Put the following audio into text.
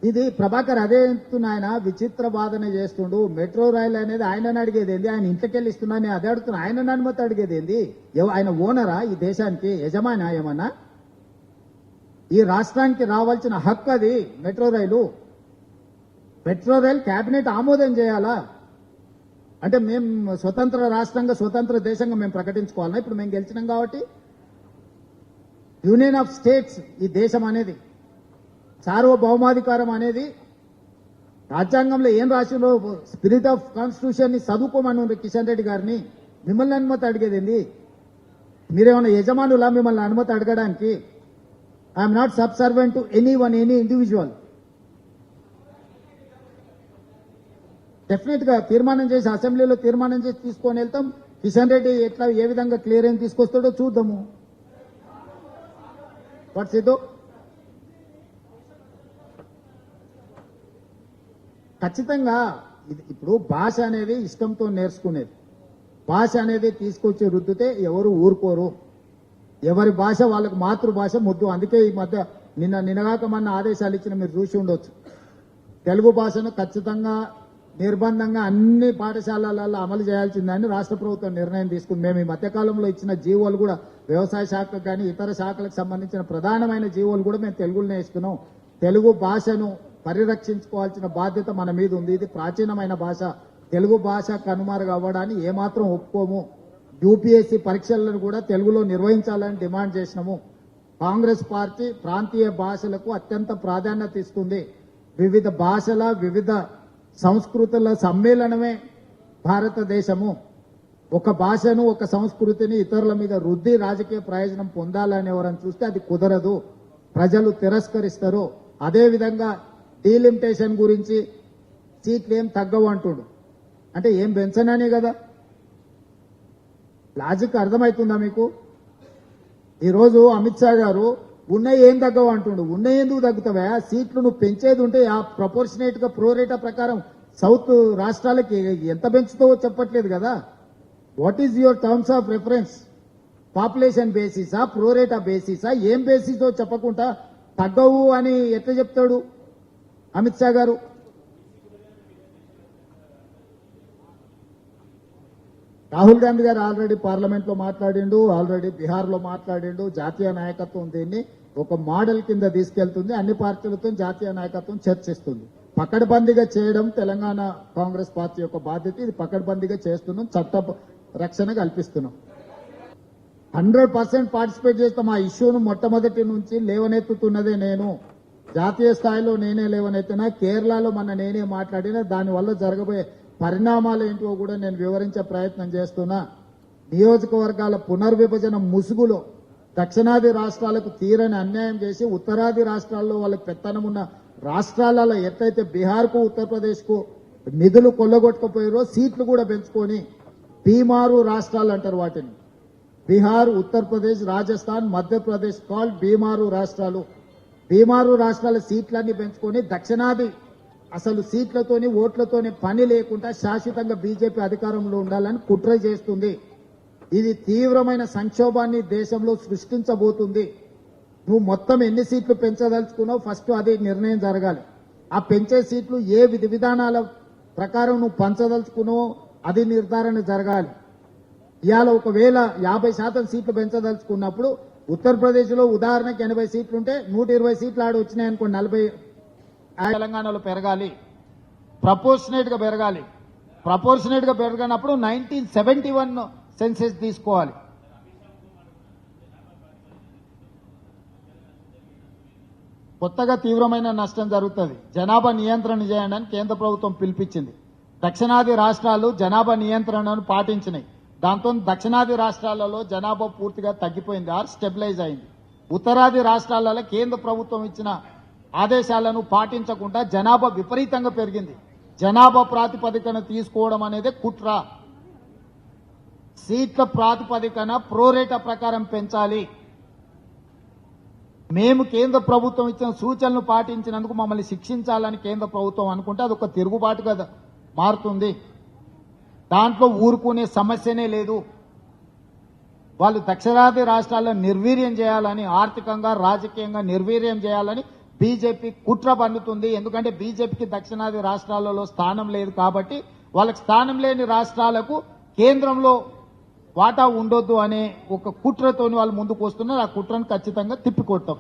ఇది ప్రభాకర్ అదే చెప్తున్నా, ఆయన విచిత్ర వాదన చేస్తుండు. మెట్రో రైలు అనేది ఆయనని అడిగేది ఏంది, ఆయన ఇంట్లోకెళ్ళి ఇస్తున్నా నేను అదే అడుగుతున్నా. ఆయన అనుమతి అడిగేది ఏంది? ఆయన ఓనరా ఈ దేశానికి, యజమానా ఏమన్నా? ఈ రాష్ట్రానికి రావాల్సిన హక్కు అది మెట్రో రైలు. మెట్రో రైలు కేబినెట్ ఆమోదం చేయాలా? అంటే మేము స్వతంత్ర రాష్ట్రంగా స్వతంత్ర దేశంగా మేము ప్రకటించుకోవాలన్నా? ఇప్పుడు మేము గెలిచినాం కాబట్టి యూనియన్ ఆఫ్ స్టేట్స్ ఈ దేశం అనేది, సార్వభౌమాధికారం అనేది రాజ్యాంగంలో ఏం రాసిందో స్పిరిట్ ఆఫ్ కాన్స్టిట్యూషన్ ని చదువుకోమని కిషన్ రెడ్డి గారిని. మిమ్మల్ని అనుమతి అడిగేది? మీరేమన్నా యజమానులా మిమ్మల్ని అనుమతి అడగడానికి? I'm not subservient to anyone, any individual. Definite గా తీర్మానం చేసి అసెంబ్లీలో తీర్మానం చేసి తీసుకొని వెళ్తాం. కిషన్ రెడ్డి ఎట్లా ఏ విధంగా క్లియరెన్స్ తీసుకొస్తాడో చూద్దాము. వాట్స్ ఇదో ఖచ్చితంగా ఇప్పుడు భాష అనేది ఇష్టంతో నేర్చుకునేది. భాష అనేది తీసుకొచ్చి రుద్దితే ఎవరు ఊరుకోరు. ఎవరి భాష వాళ్ళకు మాతృభాష ముద్దు. అందుకే ఈ మధ్య నిన్నగాక మన ఆదేశాలు ఇచ్చిన మీరు చూసి ఉండొచ్చు. తెలుగు భాషను ఖచ్చితంగా నిర్బంధంగా అన్ని పాఠశాలలలో అమలు చేయాల్సిందని రాష్ట్ర ప్రభుత్వం నిర్ణయం తీసుకుంది. మేము ఈ మధ్యకాలంలో ఇచ్చిన జీవోలు కూడా వ్యవసాయ శాఖకు కానీ ఇతర శాఖలకు సంబంధించిన ప్రధానమైన జీవోలు కూడా మేము తెలుగులోనే ఇస్తున్నాం. తెలుగు భాషను పరిరక్షించుకోవాల్సిన బాధ్యత మన మీద ఉంది. ఇది ప్రాచీనమైన భాష. తెలుగు భాష కనుమరుగు అవ్వడాన్ని ఏమాత్రం ఒప్పుకోము. యూపీఎస్సీ పరీక్షలను కూడా తెలుగులో నిర్వహించాలని డిమాండ్ చేసినాము. కాంగ్రెస్ పార్టీ ప్రాంతీయ భాషలకు అత్యంత ప్రాధాన్యత ఇస్తుంది. వివిధ భాషల వివిధ సంస్కృతుల సమ్మేళనమే భారతదేశము. ఒక భాషను ఒక సంస్కృతిని ఇతరుల మీద రుద్ది రాజకీయ ప్రయోజనం పొందాలని ఎవరని చూస్తే అది కుదరదు. ప్రజలు తిరస్కరిస్తారు. అదేవిధంగా డీలిమిటేషన్ గురించి సీట్లు ఏం తగ్గవు అంటుడు. అంటే ఏం పెంచననే కదా? లాజిక్ అర్థమవుతుందా మీకు? ఈరోజు అమిత్ షా గారు ఉన్నాయి ఏం తగ్గవు అంటుండు. ఉన్నాయి ఎందుకు తగ్గుతావా? సీట్లు నువ్వు పెంచేది ఉంటే ఆ ప్రపోర్షనేట్ గా ప్రోరేటా ప్రకారం సౌత్ రాష్ట్రాలకి ఎంత పెంచుతావో చెప్పట్లేదు కదా. What is your terms of reference? Population బేసిసా, ప్రోరేటా బేసిసా, ఏం బేసిసో చెప్పకుండా తగ్గవు అని ఎట్లా చెప్తాడు అమిత్ షా గారు? రాహుల్ గాంధీ గారు ఆల్రెడీ పార్లమెంట్ లో మాట్లాడిండు, ఆల్రెడీ బీహార్ లో మాట్లాడిండు. జాతీయ నాయకత్వం దీన్ని ఒక మోడల్ కింద తీసుకెళ్తుంది. అన్ని పార్టీలతో జాతీయ నాయకత్వం చర్చిస్తుంది. పకడ్బందీగా చేయడం తెలంగాణ కాంగ్రెస్ పార్టీ యొక్క బాధ్యత. ఇది పకడ్బందీగా చేస్తున్నాం, చట్ట రక్షణ కల్పిస్తున్నాం. 100% పార్టిసిపేట్ చేస్తాం. ఆ ఇష్యూను మొట్టమొదటి నుంచి లేవనెత్తుతున్నదే నేను. జాతీయ స్థాయిలో నేనే లేవనెత్తినా, కేరళలో నేనే మాట్లాడినా, దానివల్ల జరగబోయే పరిణామాలు ఏంటో కూడా నేను వివరించే ప్రయత్నం చేస్తున్నా. నియోజకవర్గాల పునర్విభజన ముసుగులో దక్షిణాది రాష్ట్రాలకు తీరని అన్యాయం చేసి ఉత్తరాది రాష్ట్రాల్లో వాళ్ళకి పెత్తనం ఉన్న రాష్ట్రాలలో ఎట్లయితే బీహార్కు ఉత్తరప్రదేశ్కు నిధులు కొల్లగొట్టకపోయారో సీట్లు కూడా పెంచుకొని బీమారు రాష్ట్రాలు అంటారు వాటిని. బీహార్, ఉత్తరప్రదేశ్, రాజస్థాన్, మధ్యప్రదేశ్ కాల్డ్ బీమారు రాష్ట్రాలు. బీమారు రాష్ట్రాల సీట్లన్నీ పెంచుకొని దక్షిణాది అసలు సీట్లతోని ఓట్లతోని పని లేకుండా శాశ్వతంగా బీజేపీ అధికారంలో ఉండాలని కుట్ర చేస్తుంది. ఇది తీవ్రమైన సంక్షోభాన్ని దేశంలో సృష్టించబోతుంది. నువ్వు మొత్తం ఎన్ని సీట్లు పెంచదలుచుకున్నావు ఫస్ట్ అది నిర్ణయం జరగాలి. ఆ పెంచే సీట్లు ఏ విధి విధానాల ప్రకారం నువ్వు పంచదలుచుకున్నావో అది నిర్ధారణ జరగాలి. ఇవాళ ఒకవేళ 50% సీట్లు పెంచదలుచుకున్నప్పుడు ఉత్తరప్రదేశ్ లో ఉదాహరణకి 80 సీట్లుంటే 120 సీట్లు ఆడ వచ్చినాయి అనుకో, 40 తెలంగాణలో పెరగాలి. ప్రపోర్షనేట్ గా పెరగాలి. ప్రపోర్షనేట్ గా పెరగనప్పుడు 1971 సెన్సెస్ తీసుకోవాలి. కొత్తగా తీవ్రమైన నష్టం జరుగుతుంది. జనాభా నియంత్రణ చేయండి కేంద్ర ప్రభుత్వం పిలిపించింది. దక్షిణాది రాష్ట్రాలు జనాభా నియంత్రణను పాటించినాయి. దాంతో దక్షిణాది రాష్ట్రాలలో జనాభా పూర్తిగా తగ్గిపోయింది ఆర్ స్టెబిలైజ్ అయింది. ఉత్తరాది రాష్ట్రాలలో కేంద్ర ప్రభుత్వం ఇచ్చిన ఆదేశాలను పాటించకుండా జనాభా విపరీతంగా పెరిగింది. జనాభా ప్రాతిపదికన తీసుకోవడం అనేది కుట్ర. సీట్ల ప్రాతిపదికన ప్రోరేటా ప్రకారం పెంచాలి. మేము కేంద్ర ప్రభుత్వం ఇచ్చిన సూచనలు పాటించినందుకు మమ్మల్ని శిక్షించాలని కేంద్ర ప్రభుత్వం అనుకుంటే అదొక తిరుగుబాటుగా మారుతుంది. దాంట్లో ఊరుకునే సమస్యనే లేదు. వాళ్ళు దక్షిణాది రాష్ట్రాలను నిర్వీర్యం చేయాలని, ఆర్థికంగా రాజకీయంగా నిర్వీర్యం చేయాలని బీజేపీ కుట్ర పన్నుతుంది. ఎందుకంటే బీజేపీకి దక్షిణాది రాష్ట్రాలలో స్థానం లేదు కాబట్టి వాళ్ళకి స్థానం లేని రాష్ట్రాలకు కేంద్రంలో వాటా ఉండొద్దు అనే ఒక కుట్రతోని వాళ్ళు ముందుకు వస్తున్నారు. ఆ కుట్రను ఖచ్చితంగా తిప్పికొడతాం.